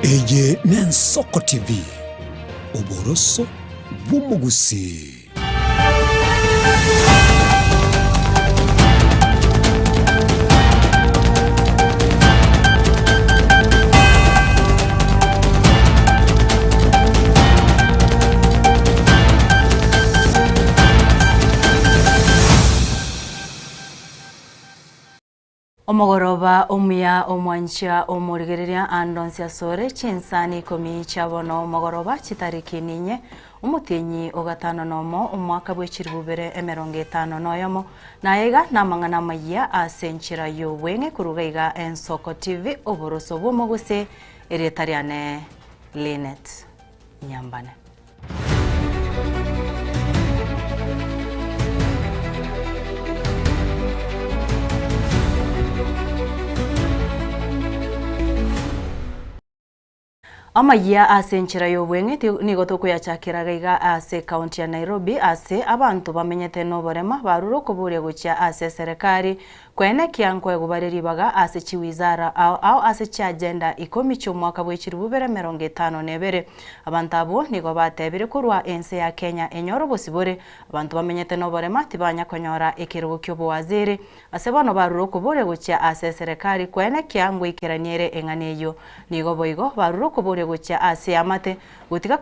Eye Nensoko TV Oboroso Bumugusi. Omogoroba omuya omwancha omurigereria andonsia sore Chinsa ni Ikomi chabono omogoroba chitariki ninye umutinyi ogatano nomo omwaka bwechiribubere emerongo 50 noyomo nayega namangana Amayia asenchira yobwenge kurugaiga Ensoko TV oboroso bwomoguse eretariane Linet Nyambane. Amayia asenchira yobwenge nigoto yachakira gaiga ase county ya Nairobi ase abantu bamenyete no borema baruro kuburia gucha ase serikali kwene kyankwe gubariribaga ase chiwizara au ase cha agenda Ikomi cy'umwaka bw'echiribubere 52 abantu abo nigo batebire kurwa ense ya Kenya enyoro bosibore abantu bamenyete no borema tibanya konyora ekirugo cy'obwaziri ase bano baruro kuburia gucha ase serikali kwene kyangwe ikiraniere enganeyo nigo boigo baruro kuburia gucha ase amate gutika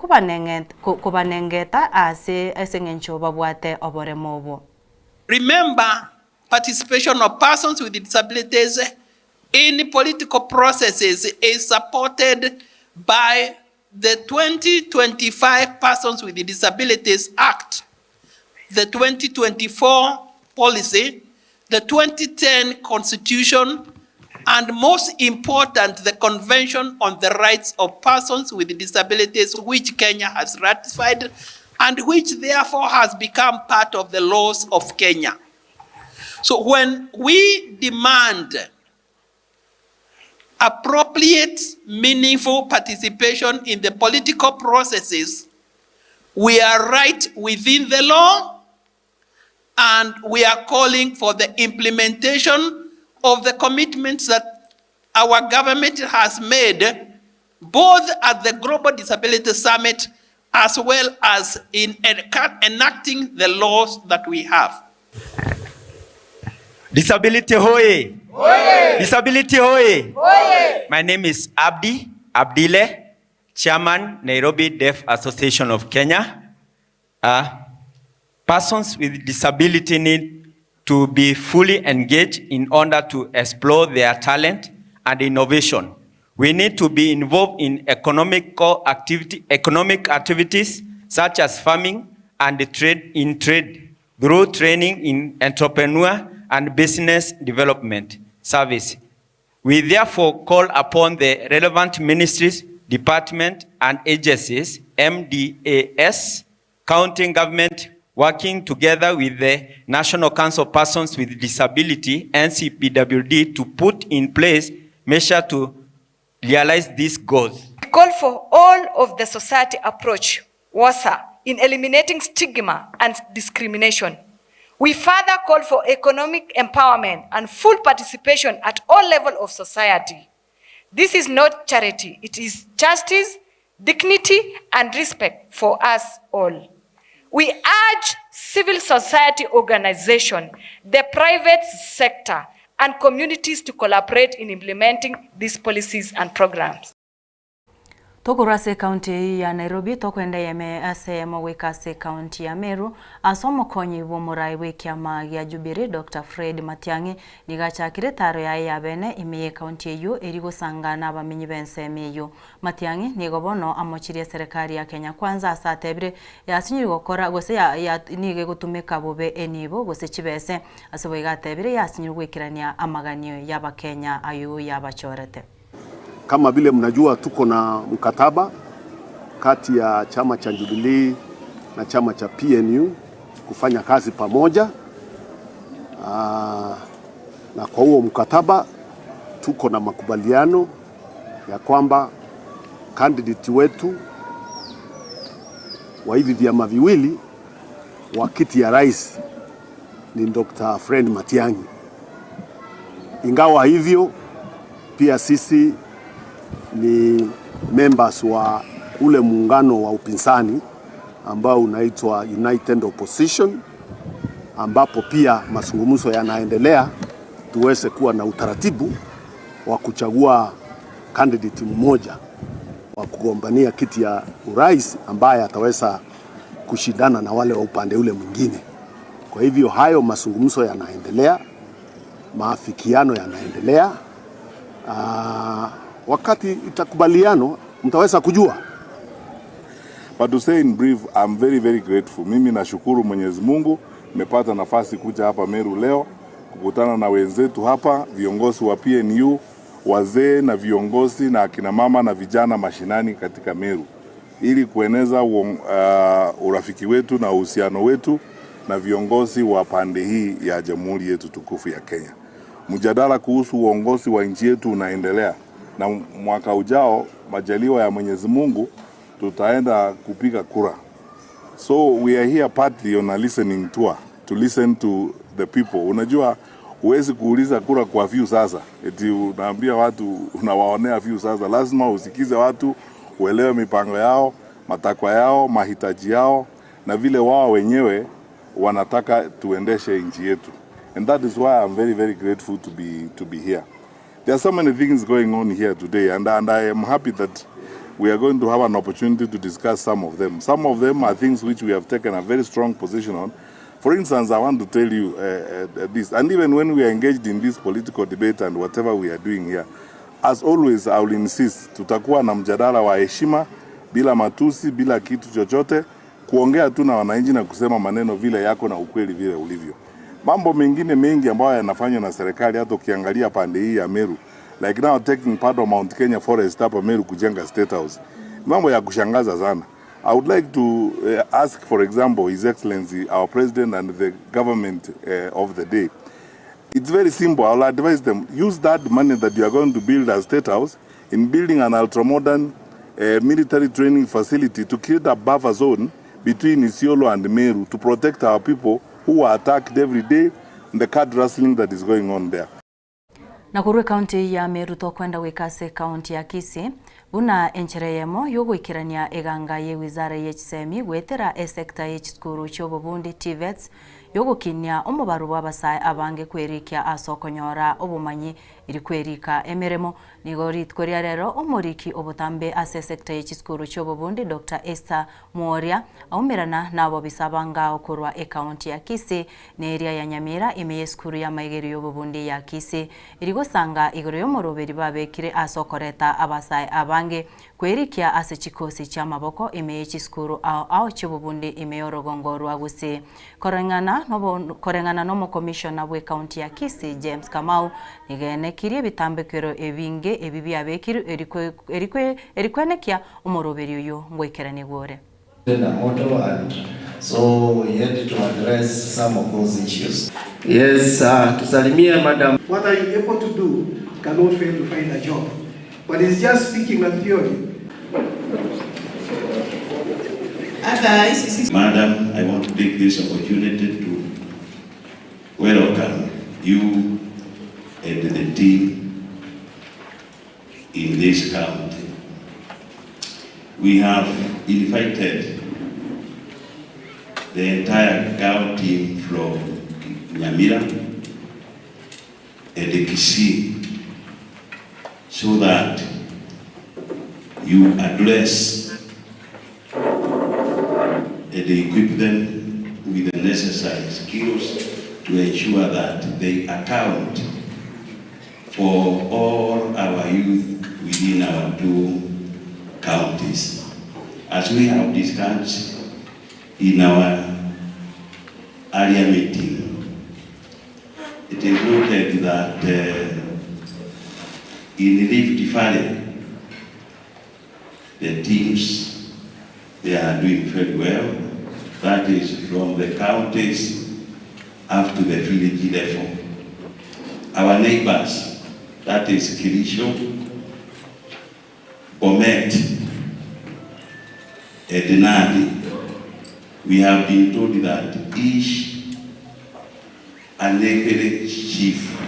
kubanengeta ase esengencho babwate oboremobo. Remember, participation of persons with disabilities in political processes is supported by the 2025 Persons with Disabilities Act, the 2024 policy, the 2010 Constitution, and most important, the Convention on the Rights of Persons with Disabilities, which Kenya has ratified and which therefore has become part of the laws of Kenya. So when we demand appropriate, meaningful participation in the political processes, we are right within the law, and we are calling for the implementation of the commitments that our government has made, both at the Global Disability Summit as well as in enacting the laws that we have. Disability hoye! Hoye! Disability hoye! Hoye! My name is Abdile, Chairman, Nairobi Deaf Association of Kenya. Persons with disability need to be fully engaged in order to explore their talent and innovation. We need to be involved in economic activities such as farming and trade through training in entrepreneur and business development service. We therefore call upon the relevant ministries, departments, and agencies, MDAS, county government, working together with the National Council of Persons with Disability, NCPWD, to put in place measures to realize these goals. We call for all of the society approach, WASA, in eliminating stigma and discrimination. We further call for economic empowerment and full participation at all levels of society. This is not charity, it is justice, dignity, and respect for us all. We urge civil society organizations, the private sector, and communities to collaborate in implementing these policies and programs. Tokurase county ya Nairobi tokwenda yeme ase mawekase county ya Meru asomo konyi bomurai wekiama ya Jubiri Dr. Fred Matiang'i nigachakire taro ya yabene imeye county yo erigo sangana abamenyi bense meyo Matiang'i nigobono amochirie serikali ya Kenya kwanza asatebre yasinyi gukora gose ya nige gutumika bobe enibo gose chibese asobo igatebre yasinyi gwikirania amaganio yaba Kenya ayu yabachorete. Kama vile mnajua tuko na mkataba kati ya chama cha Jubilee na chama cha PNU kufanya kazi pamoja. Na kwa huo mkataba tuko na makubaliano ya kwamba candidate wetu wa hivi vyama viwili wa kiti ya rais ni Dr. Fred Matiang'i. Ingawa hivyo pia sisi ni members wa ule muungano wa upinzani ambao unaitwa United Opposition, ambapo pia mazungumzo yanaendelea tuweze kuwa na utaratibu wa kuchagua candidate mmoja wa kugombania kiti ya urais ambaye ataweza kushindana na wale wa upande ule mwingine. Kwa hivyo hayo mazungumzo yanaendelea, maafikiano yanaendelea. Wakati itakubaliano mtaweza kujua. But to say in brief, I'm very very grateful. Mimi nashukuru Mwenyezi Mungu nimepata nafasi kuja hapa Meru leo kukutana na wenzetu hapa, viongozi wa PNU, wazee na viongozi na akina mama na vijana mashinani katika Meru, ili kueneza urafiki wetu na uhusiano wetu na viongozi wa pande hii ya jamhuri yetu tukufu ya Kenya. Mjadala kuhusu uongozi wa nchi yetu unaendelea, na mwaka ujao majaliwa ya Mwenyezi Mungu tutaenda kupiga kura. So we are here partly on a listening tour to listen to the people. Unajua huwezi kuuliza kura kwa view sasa. Eti unaambia watu unawaonea view sasa. Lazima usikize watu, uelewe mipango yao, matakwa yao, mahitaji yao na vile wao wenyewe wanataka tuendeshe nchi yetu. And that is why I'm very very grateful to be here. There are so many things going on here today, and I am happy that we are going to have an opportunity to discuss some of them. Some of them are things which we have taken a very strong position on. For instance, I want to tell you this, and even when we are engaged in this political debate and whatever we are doing here, as always, I will insist, tutakuwa na mjadala wa heshima, bila matusi, bila kitu chochote, kuongea tu na wananchi na kusema maneno vile yako na ukweli vile ulivyo. Mambo mengine mengi ambayo yanafanywa na serikali, hata ukiangalia pande hii ya Meru, like now taking part of Mount Kenya Forest hapa Meru kujenga State House, mambo ya kushangaza sana. I would like to ask, for example, His Excellency, our President and the government of the day. It's very simple. I'll advise them, use that money that you are going to build as State House in building an ultramodern military training facility to create a buffer zone between Isiolo and Meru to protect our people who are attacked every day and the card rustling that is going on there. Na kurwe county ya Meru to kwenda wikase county ya Kisii buna enchereyemo yoguikirania eganga ye wizara y'ekisemi gwetera sector y'ekikuru ky'obubundi TVETs yogukinya omubaru bw'abasai abange kwerikia asokonyora obumanyi iri kwerika emiremo nigo ritkoria rero omoriki obutambe ase sector y'ekikuru ky'obubundi Dr. Esther Mworia aumirana nabo bisabanga okurwa county ya Kisii ne area ya Nyamira imeye skuru ya maigeri y'obubundi ya Kisii iri gusanga igoro y'omoroberi babekire asokoreta abasai abange kwerikia ase chikosi cha maboko imeye chiskuru ao chibubundi imeyorogongorwa gusi korengana nomo commissioner we county ya Kisii James Kamau nigenekirie bitambekero ebinge ebibi abekiru erikwenekia umoroberi uyo ngwekerane gore. And so we had to address some of those issues. Yes, tusalimie madam. What are you able to do cannot fail to find a job. But it's just speaking on theory. Madam, I want to take this opportunity to welcome you and the team in this county. We have invited the entire county from Nyamira and the Kisii so that you address and equip them with the necessary skills to ensure that they account for all our youth within our two counties. As we have discussed in our earlier meeting, it is noted that in Rift Valley, the teams, they are doing very well. That is from the counties up to the village level. Our neighbors, that is Kirisho, Bomet, and Nadi, we have been told that each and every chief,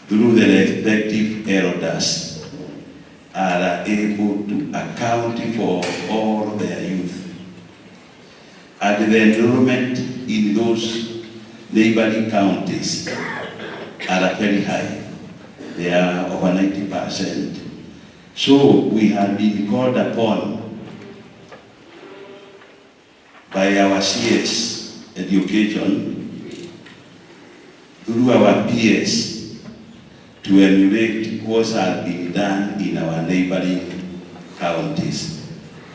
through the respective elders, are able to account for all their youth. And the enrollment in those neighboring counties are very high. They are over 90%. So we have been called upon by our CS education through our peers to emulate what has been done in our neighboring counties.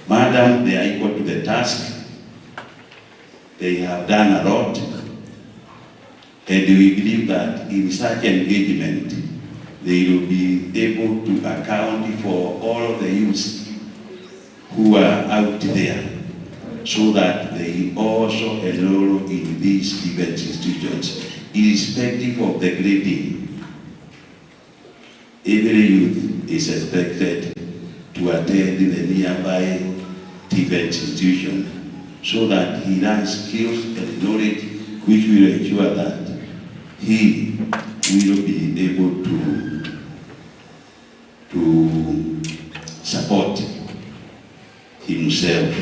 Madam, they are equal to the task. They have done a lot, and we believe that in such engagement, they will be able to account for all the youths who are out there, so that they also enroll in these different institutions, irrespective of the grading. Every youth is expected to attend the nearby different institution, so that he learns skills and knowledge which will ensure that he will be able to support himself.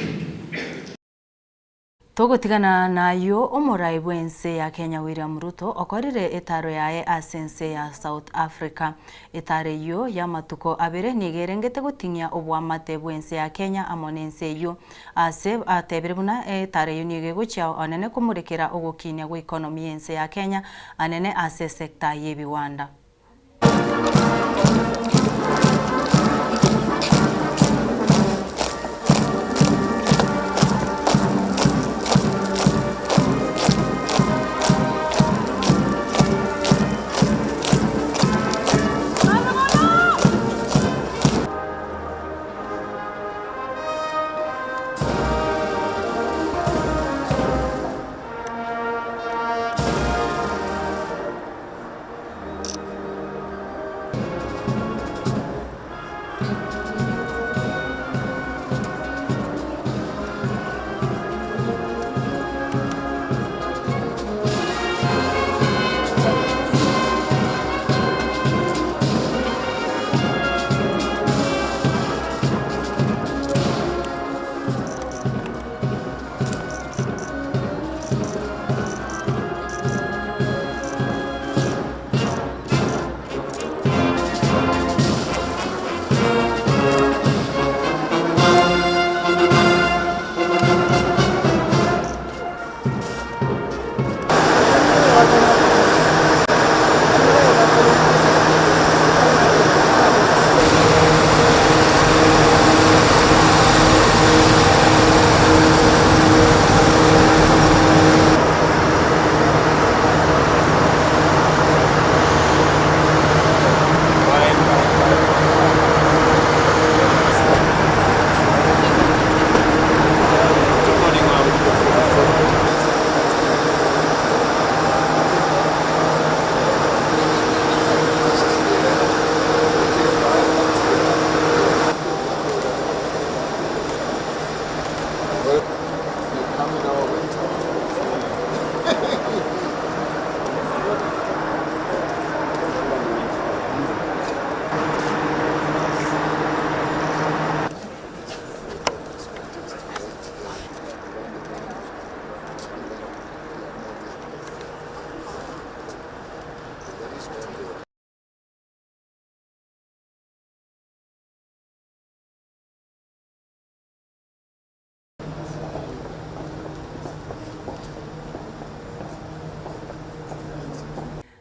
Togotigana nayo omorai bwense ya Kenya William Ruto okorire etaro yae asense ya South Africa. Etare yo ya matuko abere nigerengete gutinya obwamate bwense ya Kenya amonense yo ase atebere buna etare yo nige gucha onene kumurekera ogokinya gwa economy ense ya Kenya anene ase sector yebiwanda.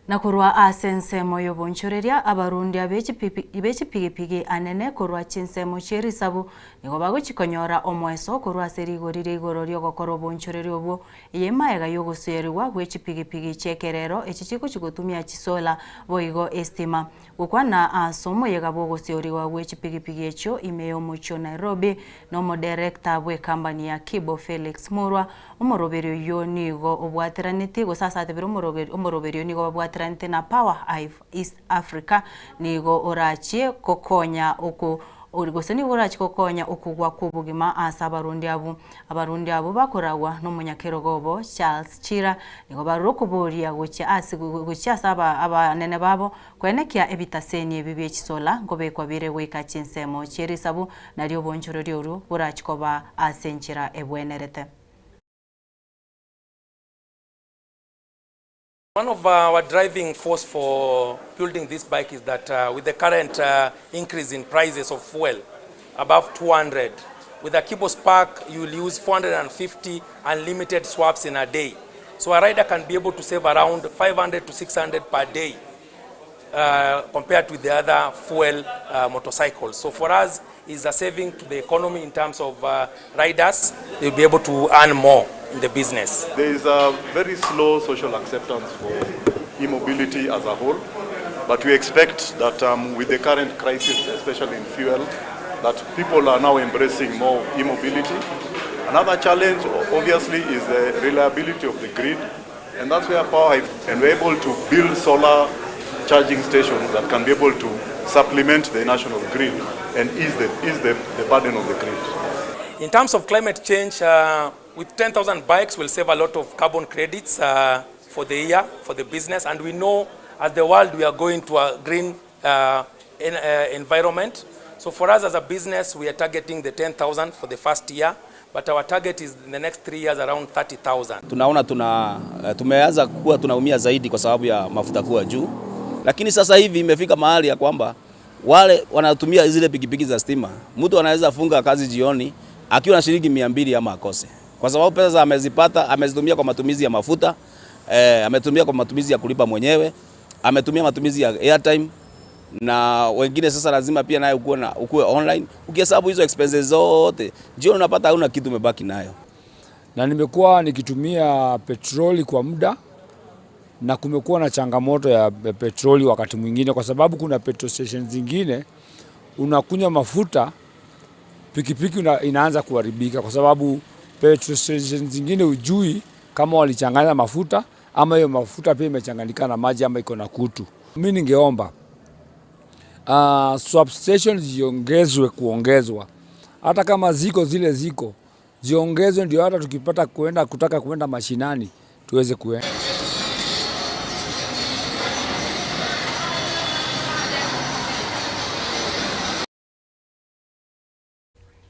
Na kurwa asense moyo bonchoreria abarundi abechi pigipigi anene kurwa Chinsa mocheri sabu nigo baguchikonyora omweso kurwa serigorire igoro ryo gokoro bonchoreria obwo yemaega yogoserwa gwechi pigipigi chekerero echichiko chigutumia chisola boigo estima gukwana asomo yega bogoseriwa gwechi pigipigi echo imeyo mucho Nairobi no director bwe company ya Kibo Felix Murwa omoroberio yo nigo obwatiraniti go sasa tebero omoroberio nigo obwatiraniti na Power East Africa nigo orachie kokonya oku urigoseni burachiko konya okugwa kubugima asa abarundi abo bakoragwa n'umunyakerogobo Charles Chira nigo barukuburia gucha saba abanene babo kwenekia ebitaseni ebibi ekisola ngo bekwa bire wika Chinsemo cherisabu naryo bonjoro ryoru burachiko ba asenchira ebwenerete. One of our driving force for building this bike is that with the current increase in prices of fuel above 200, with a Kibo Spark you will use 450 unlimited swaps in a day. So a rider can be able to save around 500 to 600 per day compared with the other fuel motorcycles. So for us, it's a saving to the economy in terms of riders. They'll be able to earn more in the business. There is a very slow social acceptance for e-mobility as a whole, but we expect that with the current crisis, especially in fuel, that people are now embracing more e-mobility. Another challenge, obviously, is the reliability of the grid, and that's where and we're able to build solar charging stations that can be able to supplement the national grid and ease the burden of the grid. In terms of climate change, with 10,000 bikes, we'll save a lot of carbon credits for the year, for the business. And we know as the world, we are going to a green environment. So for us as a business, we are targeting the 10,000 for the first year. But our target is in the next 3 years around 30,000. Tunaona tumeanza kuwa tunaumia zaidi kwa sababu ya mafuta kuwa juu. Lakini sasa hivi imefika mahali ya kwamba wale wanatumia zile pikipiki za stima, mtu anaweza funga kazi jioni akiwa na shilingi 200 ama akose. Kwa sababu pesa amezipata, amezitumia kwa matumizi ya mafuta, ametumia kwa matumizi ya kulipa mwenyewe, ametumia matumizi ya airtime, na wengine sasa lazima pia naye ukue online. Ukihesabu hizo expenses zote, jioni unapata hauna kitu umebaki nayo. Na nimekuwa nikitumia petroli kwa muda, na kumekuwa na changamoto ya petroli wakati mwingine kwa sababu kuna petrol stations zingine unakunywa mafuta pikipiki inaanza kuharibika kwa sababu petrol stations zingine ujui kama walichanganya mafuta ama hiyo mafuta pia imechanganyika na maji ama iko na kutu. Mimi ningeomba swap stations kuongezwa. Hata kama ziko ziongezwe ndio hata tukipata kutaka kuenda mashinani tuweze kuenda.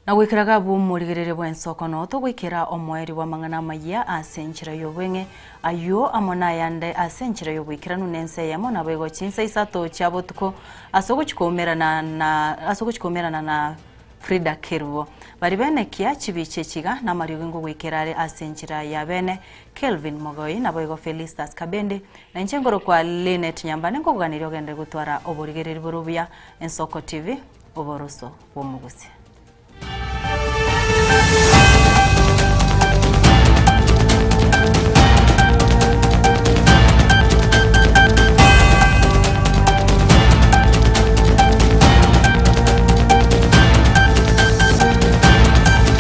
Na gwikiraga bumurigirire bwensoko no tugwikira omweri wa mang'ana Amayia asenchira yobwenge ayo amona yande asenchira yobwikira nunense yamo na bego Chinsa isato chabotuko asoguchikomerana na Frida Kirvo bari bene kia chibiche chiga na mariwengo gwikirare asenchira ya bene Kelvin Mogoi na bego Felistas Kabende na nchengoro kwa Linet Nyambane ngo kuganira ogende gutwara oburigirire burubuya ensoko TV oboroso bomugusi.